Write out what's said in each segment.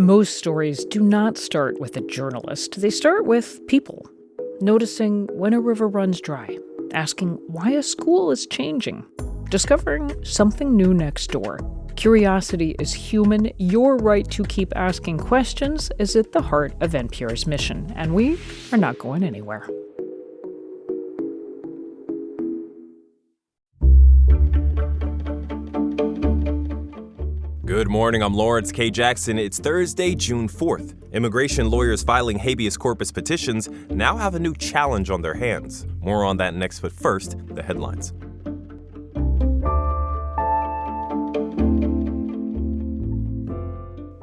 Most stories do not start with a journalist. They start with people. Noticing when a river runs dry, asking why a school is changing, discovering something new next door. Curiosity is human. Your right to keep asking questions is at the heart of NPR's mission, and we are not going anywhere. Good morning, I'm Lawrence K. Jackson. It's Thursday, June 4th. Immigration lawyers filing habeas corpus petitions now have a new challenge on their hands. More on that next, but first, the headlines.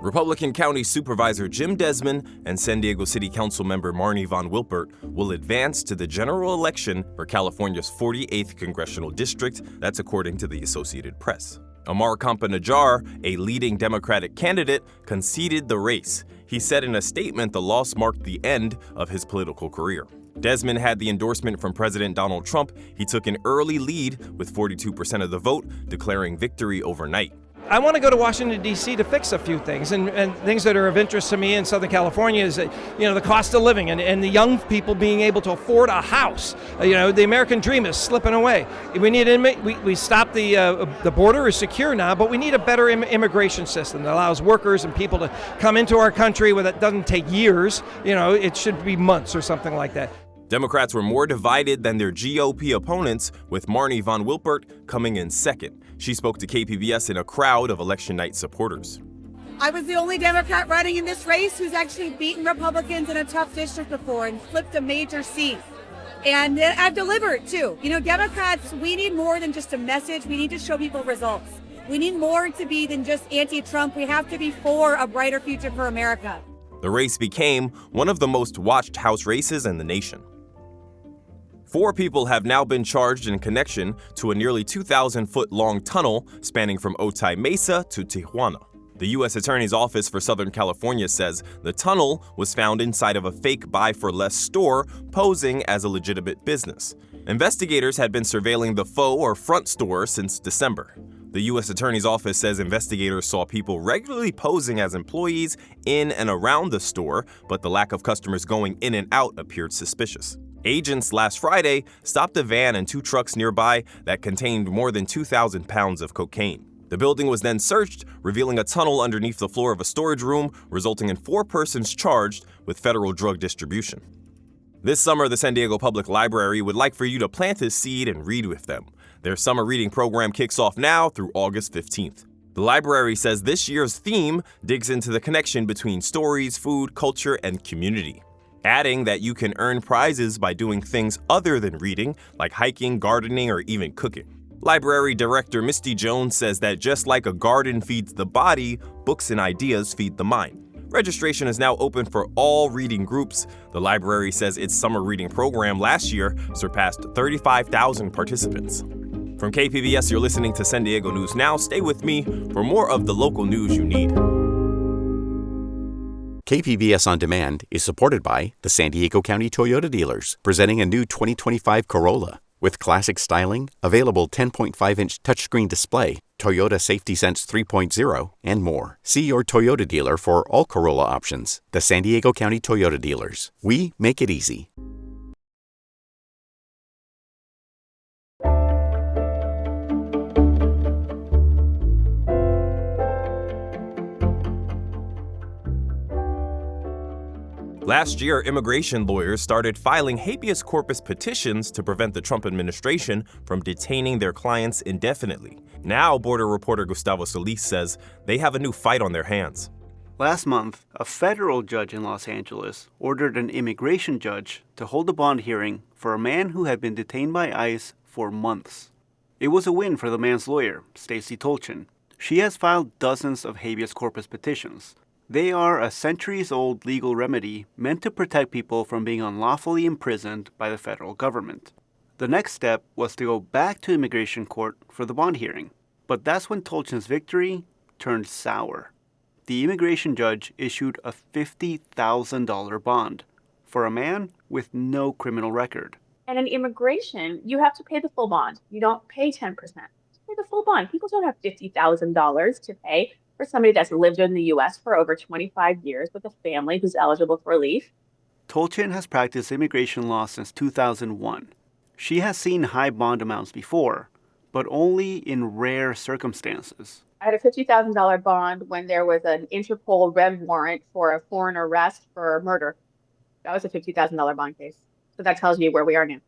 Republican County Supervisor Jim Desmond and San Diego City Council member Marnie Von Wilpert will advance to the general election for California's 48th congressional district. That's according to the Associated Press. Amar Kampa-Najjar, a leading Democratic candidate, conceded the race. He said in a statement the loss marked the end of his political career. Desmond had the endorsement from President Donald Trump. He took an early lead with 42% of the vote, declaring victory overnight. I want to go to Washington, D.C. to fix a few things, and things that are of interest to me in Southern California is that, the cost of living and the young people being able to afford a house. The American dream is slipping away. We stopped the border is secure now, but we need a better immigration system that allows workers and people to come into our country where that doesn't take years. It should be months or something like that. Democrats were more divided than their GOP opponents, with Marnie Von Wilpert coming in second. She spoke to KPBS in a crowd of election night supporters. I was the only Democrat running in this race who's actually beaten Republicans in a tough district before and flipped a major seat. And I've delivered, too. Democrats, we need more than just a message. We need to show people results. We need more to be than just anti-Trump. We have to be for a brighter future for America. The race became one of the most watched House races in the nation. 4 people have now been charged in connection to a nearly 2,000-foot-long tunnel spanning from Otay Mesa to Tijuana. The U.S. Attorney's Office for Southern California says the tunnel was found inside of a fake buy-for-less store posing as a legitimate business. Investigators had been surveilling the faux or front store since December. The U.S. Attorney's Office says investigators saw people regularly posing as employees in and around the store, but the lack of customers going in and out appeared suspicious. Agents last Friday stopped a van and 2 trucks nearby that contained more than 2,000 pounds of cocaine. The building was then searched, revealing a tunnel underneath the floor of a storage room, resulting in 4 persons charged with federal drug distribution. This summer, the San Diego Public Library would like for you to plant a seed and read with them. Their summer reading program kicks off now through August 15th. The library says this year's theme digs into the connection between stories, food, culture, and community, adding that you can earn prizes by doing things other than reading, like hiking, gardening, or even cooking. Library Director Misty Jones says that just like a garden feeds the body, books and ideas feed the mind. Registration is now open for all reading groups. The library says its summer reading program last year surpassed 35,000 participants. From KPBS, you're listening to San Diego News Now. Stay with me for more of the local news you need. KPBS On Demand is supported by the San Diego County Toyota dealers, presenting a new 2025 Corolla. With classic styling, available 10.5-inch touchscreen display, Toyota Safety Sense 3.0, and more. See your Toyota dealer for all Corolla options. The San Diego County Toyota dealers. We make it easy. Last year, immigration lawyers started filing habeas corpus petitions to prevent the Trump administration from detaining their clients indefinitely. Now, border reporter Gustavo Solis says they have a new fight on their hands. Last month, a federal judge in Los Angeles ordered an immigration judge to hold a bond hearing for a man who had been detained by ICE for months. It was a win for the man's lawyer, Stacey Tolchin. She has filed dozens of habeas corpus petitions. They are a centuries-old legal remedy meant to protect people from being unlawfully imprisoned by the federal government. The next step was to go back to immigration court for the bond hearing. But that's when Tolchin's victory turned sour. The immigration judge issued a $50,000 bond for a man with no criminal record. And in immigration, you have to pay the full bond. You don't pay 10%. You pay the full bond. People don't have $50,000 to pay. for somebody that's lived in the U.S. for over 25 years with a family who's eligible for relief. Tolchin has practiced immigration law since 2001. She has seen high bond amounts before, but only in rare circumstances. I had a $50,000 bond when there was an Interpol red warrant for a foreign arrest for murder. That was a $50,000 bond case. So that tells you where we are now.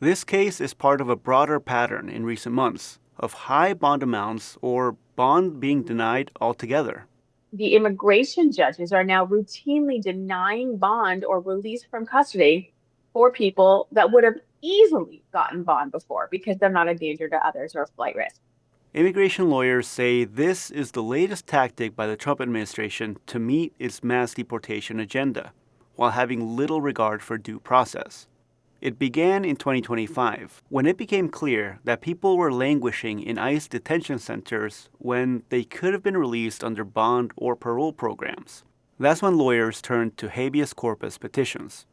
This case is part of a broader pattern in recent months of high bond amounts or bond being denied altogether. The immigration judges are now routinely denying bond or release from custody for people that would have easily gotten bond before because they're not a danger to others or a flight risk. Immigration lawyers say this is the latest tactic by the Trump administration to meet its mass deportation agenda, while having little regard for due process. It began in 2025, when it became clear that people were languishing in ICE detention centers when they could have been released under bond or parole programs. That's when lawyers turned to habeas corpus petitions.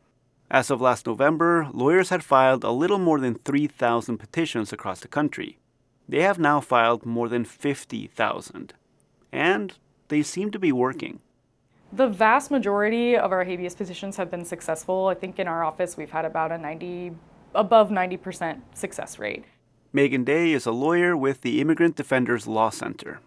As of last November, lawyers had filed a little more than 3,000 petitions across the country. They have now filed more than 50,000. And they seem to be working. The vast majority of our habeas petitions have been successful. I think in our office we've had about above 90% success rate. Megan Day is a lawyer with the Immigrant Defenders Law Center.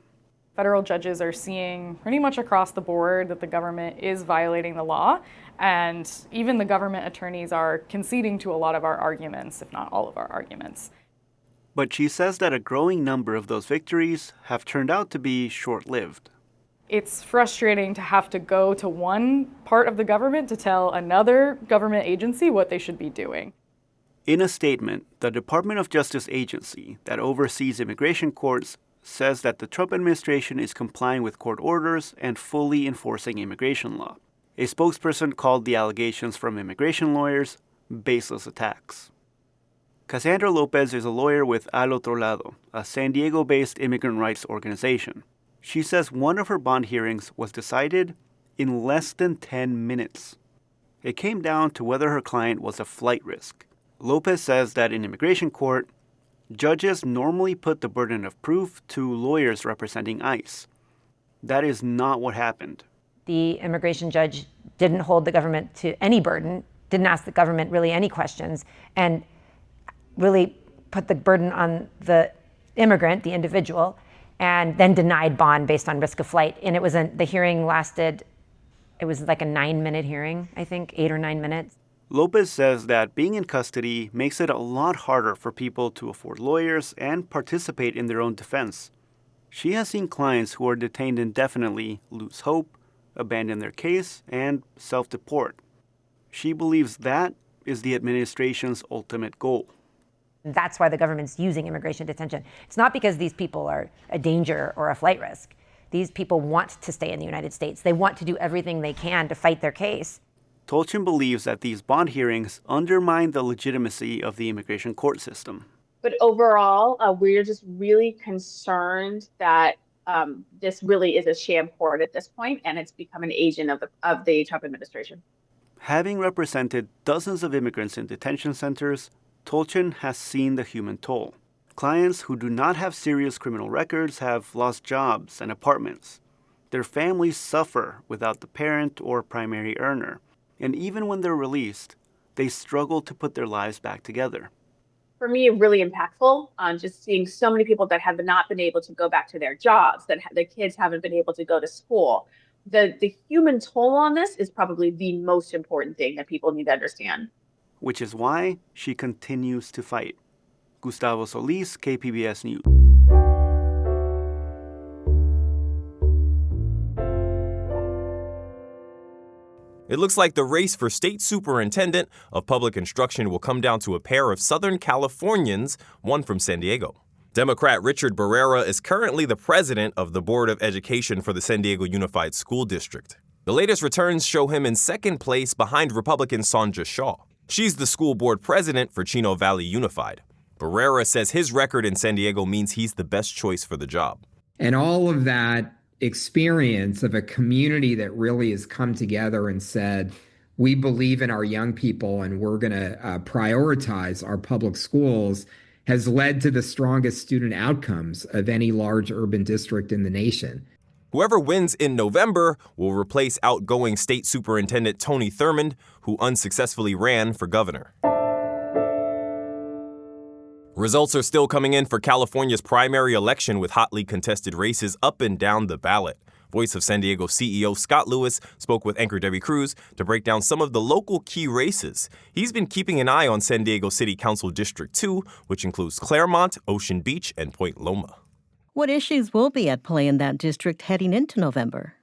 Federal judges are seeing pretty much across the board that the government is violating the law, and even the government attorneys are conceding to a lot of our arguments, if not all of our arguments. But she says that a growing number of those victories have turned out to be short-lived. It's frustrating to have to go to one part of the government to tell another government agency what they should be doing. In a statement, the Department of Justice agency that oversees immigration courts says that the Trump administration is complying with court orders and fully enforcing immigration law. A spokesperson called the allegations from immigration lawyers baseless attacks. Cassandra Lopez is a lawyer with Al Otro Lado, a San Diego-based immigrant rights organization. She says one of her bond hearings was decided in less than 10 minutes. It came down to whether her client was a flight risk. Lopez says that in immigration court, judges normally put the burden of proof to lawyers representing ICE. That is not what happened. The immigration judge didn't hold the government to any burden, didn't ask the government really any questions, and really put the burden on the immigrant, the individual, and then denied bond based on risk of flight. And the hearing lasted, it was like a 9-minute hearing, I think, 8 or 9 minutes. Lopez says that being in custody makes it a lot harder for people to afford lawyers and participate in their own defense. She has seen clients who are detained indefinitely lose hope, abandon their case, and self-deport. She believes that is the administration's ultimate goal. That's why the government's using immigration detention. It's not because these people are a danger or a flight risk. These people want to stay in the United States. They want to do everything they can to fight their case. Tolchin believes that these bond hearings undermine the legitimacy of the immigration court system. But overall, we're just really concerned that this really is a sham court at this point, and it's become an agent of the Trump administration. Having represented dozens of immigrants in detention centers, Tolchin has seen the human toll. Clients who do not have serious criminal records have lost jobs and apartments. Their families suffer without the parent or primary earner. And even when they're released, they struggle to put their lives back together. For me, really impactful on just seeing so many people that have not been able to go back to their jobs, that the kids haven't been able to go to school. The human toll on this is probably the most important thing that people need to understand. Which is why she continues to fight. Gustavo Solis, KPBS News. It looks like the race for state superintendent of public instruction will come down to a pair of Southern Californians, one from San Diego. Democrat Richard Barrera is currently the president of the Board of Education for the San Diego Unified School District. The latest returns show him in second place behind Republican Sonja Shaw. She's the school board president for Chino Valley Unified. Barrera says his record in San Diego means he's the best choice for the job. And all of that experience of a community that really has come together and said, we believe in our young people and we're going to prioritize our public schools has led to the strongest student outcomes of any large urban district in the nation. Whoever wins in November will replace outgoing State Superintendent Tony Thurmond, who unsuccessfully ran for governor. Results are still coming in for California's primary election with hotly contested races up and down the ballot. Voice of San Diego CEO Scott Lewis spoke with anchor Debbie Cruz to break down some of the local key races. He's been keeping an eye on San Diego City Council District 2, which includes Clairemont, Ocean Beach, and Point Loma. What issues will be at play in that district heading into November?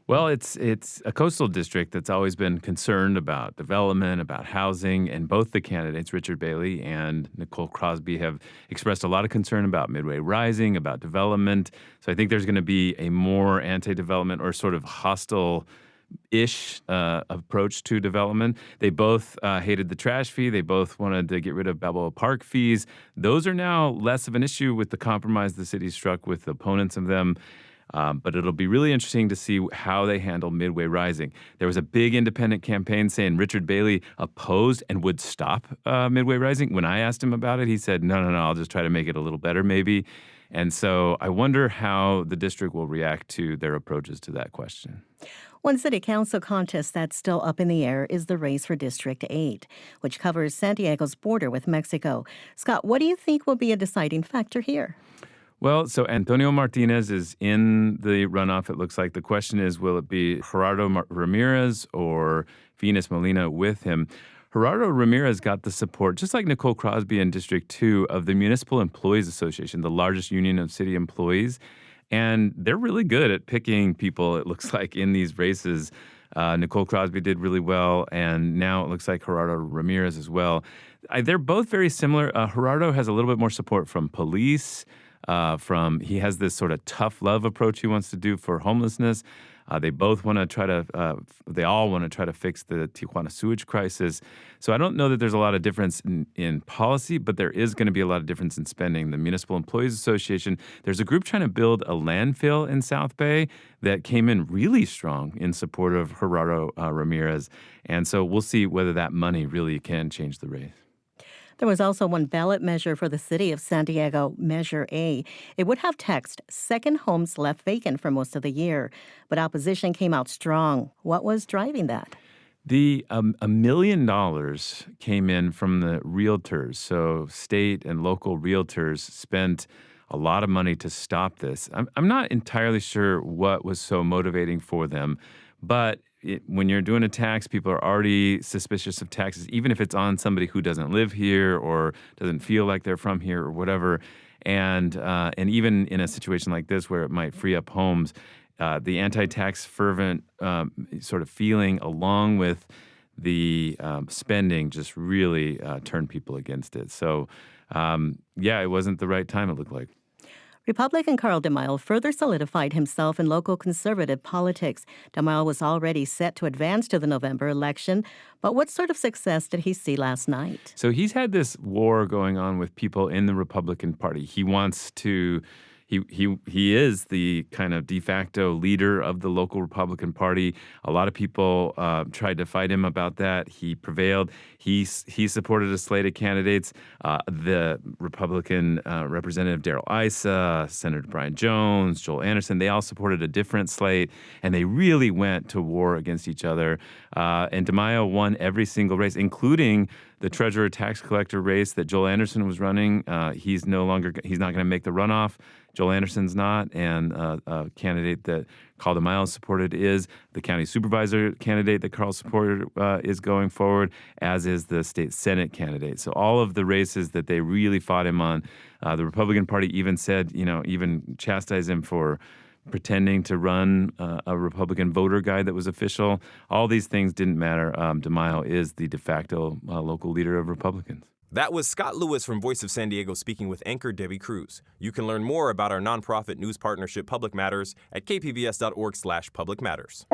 Well, it's a coastal district that's always been concerned about development, about housing, and both the candidates, Richard Bailey and Nicole Crosby, have expressed a lot of concern about Midway Rising, about development. So I think there's going to be a more anti-development or sort of hostile-ish approach to development. They both hated the trash fee. They both wanted to get rid of Balboa Park fees. Those are now less of an issue with the compromise the city struck with opponents of them. But it'll be really interesting to see how they handle Midway Rising. There was a big independent campaign saying Richard Bailey opposed and would stop Midway Rising. When I asked him about it, he said, no, I'll just try to make it a little better maybe. And so I wonder how the district will react to their approaches to that question. One city council contest that's still up in the air is the race for District 8, which covers San Diego's border with Mexico. Scott, what do you think will be a deciding factor here? Well, so Antonio Martinez is in the runoff, it looks like. The question is, will it be Gerardo Ramirez or Venus Molina with him? Gerardo Ramirez got the support, just like Nicole Crosby in District 2, of the Municipal Employees Association, the largest union of city employees. And they're really good at picking people, it looks like, in these races. Nicole Crosby did really well, and now it looks like Gerardo Ramirez as well. They're both very similar. Gerardo has a little bit more support from police. He has this sort of tough love approach he wants to do for homelessness. They both want to try to, they all want to try to fix the Tijuana sewage crisis. So I don't know that there's a lot of difference in policy, but there is going to be a lot of difference in spending. The Municipal Employees Association, there's a group trying to build a landfill in South Bay that came in really strong in support of Gerardo Ramirez. And so we'll see whether that money really can change the race. There was also one ballot measure for the city of San Diego, Measure A. It would have taxed second homes left vacant for most of the year, but opposition came out strong. What was driving that? $1 million came in from the realtors. So state and local realtors spent a lot of money to stop this. I'm not entirely sure what was so motivating for them, but when you're doing a tax, people are already suspicious of taxes, even if it's on somebody who doesn't live here or doesn't feel like they're from here or whatever. And even in a situation like this where it might free up homes, the anti-tax fervent sort of feeling along with the spending just really turned people against it. So, it wasn't the right time, it looked like. Republican Carl DeMille further solidified himself in local conservative politics. DeMille was already set to advance to the November election, but what sort of success did he see last night? So he's had this war going on with people in the Republican Party. He wants to... He is the kind of de facto leader of the local Republican Party. A lot of people tried to fight him about that. He prevailed. He supported a slate of candidates. The Republican Representative Darrell Issa, Senator Brian Jones, Joel Anderson, they all supported a different slate, and they really went to war against each other. And DeMille won every single race, including the treasurer tax collector race that Joel Anderson was running. He's not going to make the runoff. Joel Anderson's not, and a candidate that Carl DeMille supported is the county supervisor candidate that Carl supported is going forward, as is the state Senate candidate. So all of the races that they really fought him on, the Republican Party even said, even chastised him for pretending to run a Republican voter guide that was official. All these things didn't matter. DeMille is the de facto local leader of Republicans. That was Scott Lewis from Voice of San Diego speaking with anchor Debbie Cruz. You can learn more about our nonprofit news partnership Public Matters at kpbs.org/Public Matters.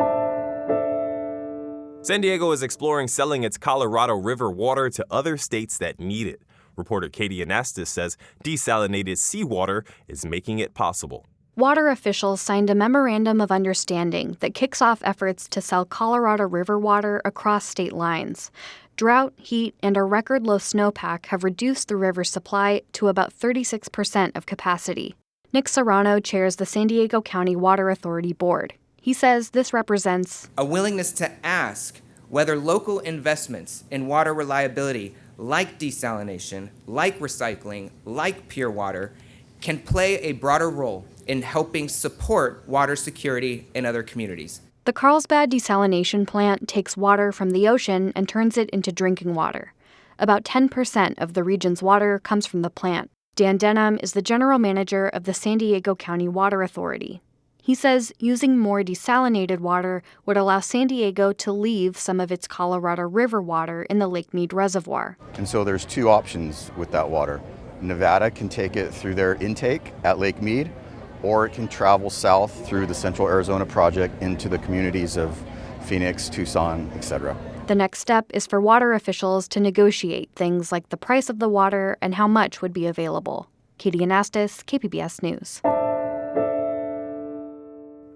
San Diego is exploring selling its Colorado River water to other states that need it. Reporter Katie Anastas says desalinated seawater is making it possible. Water officials signed a memorandum of understanding that kicks off efforts to sell Colorado River water across state lines. Drought, heat, and a record low snowpack have reduced the river's supply to about 36% of capacity. Nick Serrano chairs the San Diego County Water Authority Board. He says this represents a willingness to ask whether local investments in water reliability, like desalination, like recycling, like pure water, can play a broader role in helping support water security in other communities. The Carlsbad desalination plant takes water from the ocean and turns it into drinking water. About 10% of the region's water comes from the plant. Dan Denham is the general manager of the San Diego County Water Authority. He says using more desalinated water would allow San Diego to leave some of its Colorado River water in the Lake Mead Reservoir. And so there's two options with that water. Nevada can take it through their intake at Lake Mead, or it can travel south through the Central Arizona Project into the communities of Phoenix, Tucson, etc. The next step is for water officials to negotiate things like the price of the water and how much would be available. Katie Anastas, KPBS News.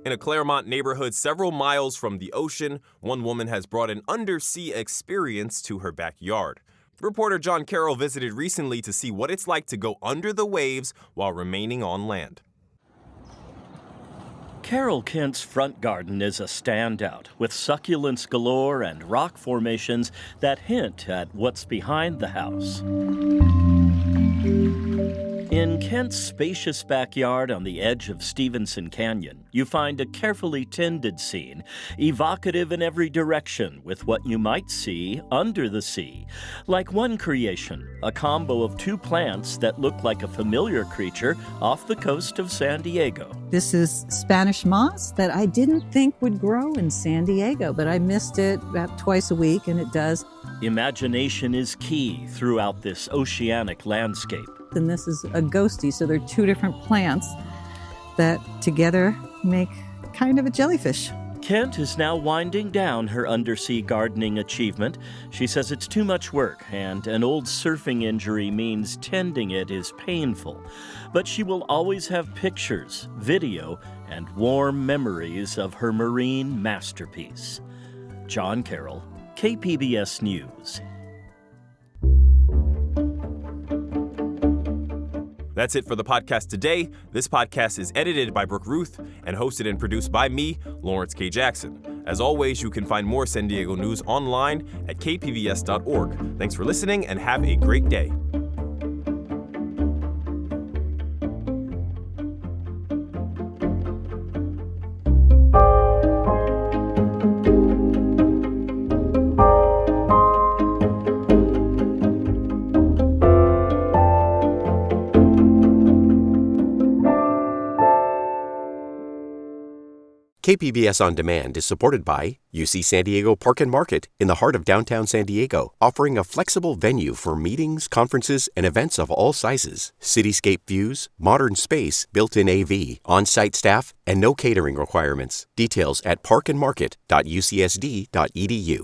In a Clairemont neighborhood several miles from the ocean, one woman has brought an undersea experience to her backyard. Reporter John Carroll visited recently to see what it's like to go under the waves while remaining on land. Carol Kent's front garden is a standout, with succulents galore and rock formations that hint at what's behind the house. In Kent's spacious backyard on the edge of Stevenson Canyon, you find a carefully tended scene, evocative in every direction with what you might see under the sea. Like one creation, a combo of two plants that look like a familiar creature off the coast of San Diego. This is Spanish moss that I didn't think would grow in San Diego, but I missed it about twice a week, and it does. Imagination is key throughout this oceanic landscape. And this is a ghostie, so they're two different plants that together make kind of a jellyfish. Kent is now winding down her undersea gardening achievement. She says it's too much work, and an old surfing injury means tending it is painful. But she will always have pictures, video, and warm memories of her marine masterpiece. John Carroll, KPBS News. That's it for the podcast today. This podcast is edited by Brooke Ruth and hosted and produced by me, Lawrence K. Jackson. As always, you can find more San Diego news online at kpbs.org. Thanks for listening and have a great day. KPBS On Demand is supported by UC San Diego Park and Market in the heart of downtown San Diego, offering a flexible venue for meetings, conferences, and events of all sizes. Cityscape views, modern space, built-in AV, on-site staff, and no catering requirements. Details at parkandmarket.ucsd.edu.